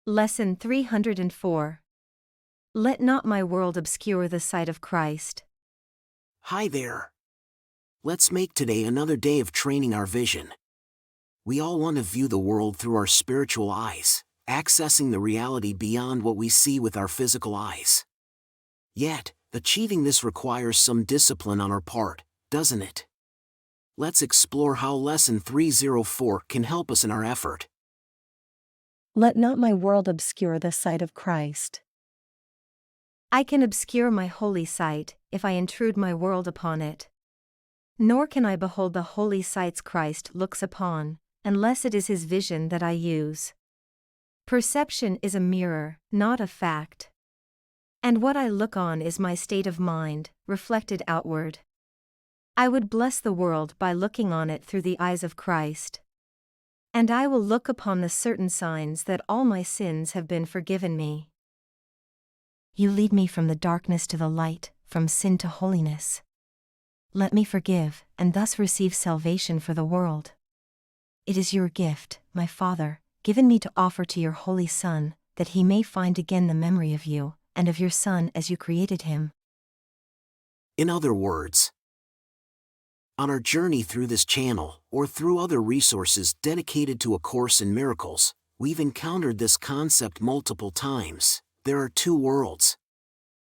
Lesson 304. Let not my world obscure the sight of Christ. Hi there. Let's make today another day of training our vision. We all want to view the world through our spiritual eyes, accessing the reality beyond what we see with our physical eyes. Yet, achieving this requires some discipline on our part, doesn't it? Let's explore how Lesson 304 can help us in our effort. Let not my world obscure the sight of Christ. I can obscure my holy sight, if I intrude my world upon it. Nor can I behold the holy sights Christ looks upon, unless it is his vision that I use. Perception is a mirror, not a fact. And what I look on is my state of mind, reflected outward. I would bless the world by looking on it through the eyes of Christ. And I will look upon the certain signs that all my sins have been forgiven me. You lead me from the darkness to the light, from sin to holiness. Let me forgive, and thus receive salvation for the world. It is your gift, my Father, given me to offer to your Holy Son, that he may find again the memory of you, and of your Son as you created him. In other words, on our journey through this channel, or through other resources dedicated to A Course in Miracles, we've encountered this concept multiple times. There are two worlds.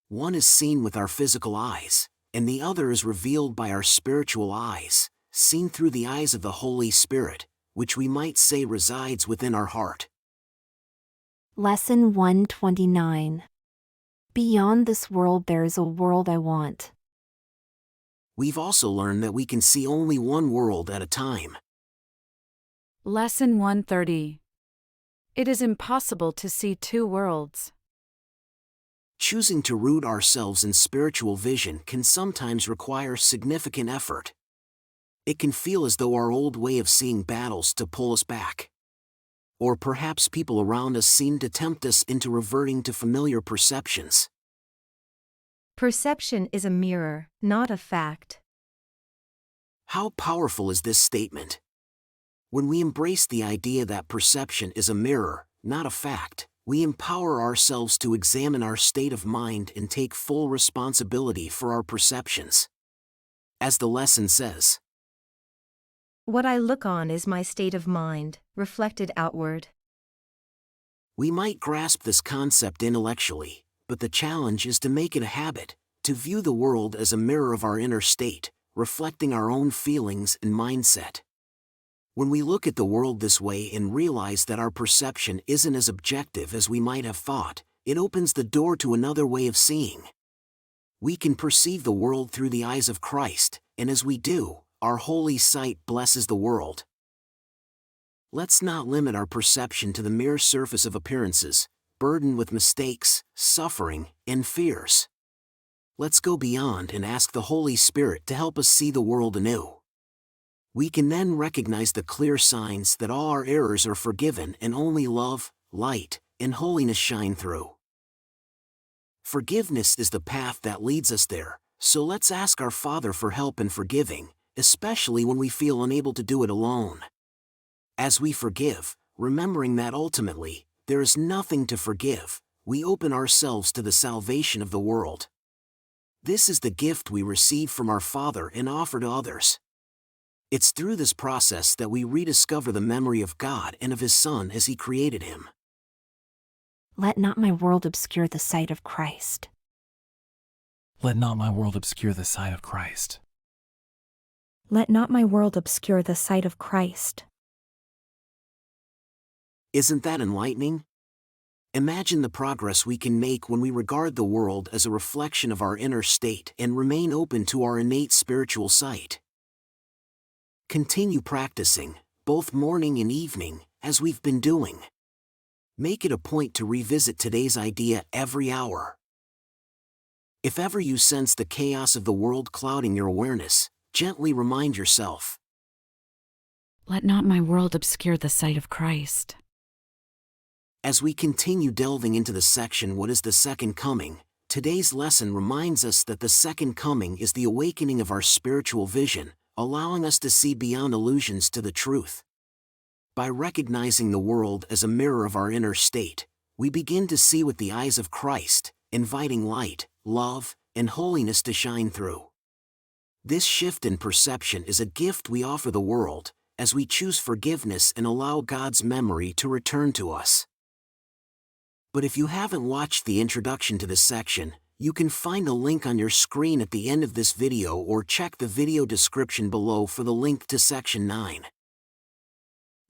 One is seen with our physical eyes, and the other is revealed by our spiritual eyes, seen through the eyes of the Holy Spirit, which we might say resides within our heart. Lesson 129. Beyond this world there is a world I want. We've also learned that we can see only one world at a time. Lesson 130. It is impossible to see two worlds. Choosing to root ourselves in spiritual vision can sometimes require significant effort. It can feel as though our old way of seeing battles to pull us back. Or perhaps people around us seem to tempt us into reverting to familiar perceptions. Perception is a mirror, not a fact. How powerful is this statement? When we embrace the idea that perception is a mirror, not a fact, we empower ourselves to examine our state of mind and take full responsibility for our perceptions. As the lesson says, What I look on is my state of mind, reflected outward. we might grasp this concept intellectually, but the challenge is to make it a habit, to view the world as a mirror of our inner state, reflecting our own feelings and mindset. When we look at the world this way and realize that our perception isn't as objective as we might have thought, it opens the door to another way of seeing. We can perceive the world through the eyes of Christ, and as we do, our holy sight blesses the world. Let's not limit our perception to the mere surface of appearances, burdened with mistakes, suffering, and fears. Let's go beyond and ask the Holy Spirit to help us see the world anew. We can then recognize the clear signs that all our errors are forgiven and only love, light, and holiness shine through. Forgiveness is the path that leads us there, so let's ask our Father for help in forgiving, especially when we feel unable to do it alone. As we forgive, remembering that ultimately, there is nothing to forgive, we open ourselves to the salvation of the world. This is the gift we receive from our Father and offer to others. It's through this process that we rediscover the memory of God and of His Son as He created Him. Let not my world obscure the sight of Christ. Let not my world obscure the sight of Christ. Let not my world obscure the sight of Christ. Isn't that enlightening? Imagine the progress we can make when we regard the world as a reflection of our inner state and remain open to our innate spiritual sight. Continue practicing, both morning and evening, as we've been doing. Make it a point to revisit today's idea every hour. If ever you sense the chaos of the world clouding your awareness, gently remind yourself, Let not my world obscure the sight of Christ. As we continue delving into the section What is the Second Coming, today's lesson reminds us that the second coming is the awakening of our spiritual vision, allowing us to see beyond illusions to the truth. By recognizing the world as a mirror of our inner state, we begin to see with the eyes of Christ, inviting light, love, and holiness to shine through. This shift in perception is a gift we offer the world, as we choose forgiveness and allow God's memory to return to us. But if you haven't watched the introduction to this section, you can find a link on your screen at the end of this video or check the video description below for the link to section 9.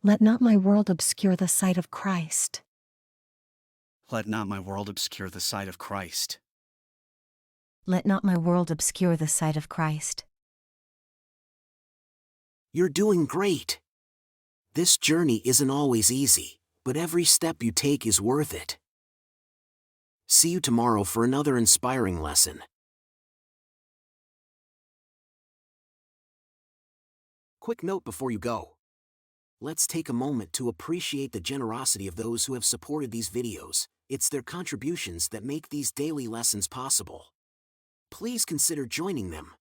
Let not my world obscure the sight of Christ. Let not my world obscure the sight of Christ. Let not my world obscure the sight of Christ. You're doing great. This journey isn't always easy, but every step you take is worth it. See you tomorrow for another inspiring lesson. Quick note before you go. Let's take a moment to appreciate the generosity of those who have supported these videos. It's their contributions that make these daily lessons possible. Please consider joining them.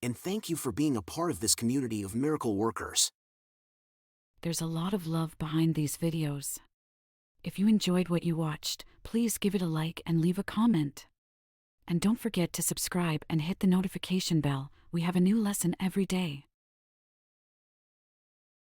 And thank you for being a part of this community of miracle workers. There's a lot of love behind these videos. If you enjoyed what you watched, please give it a like and leave a comment. And don't forget to subscribe and hit the notification bell. We have a new lesson every day.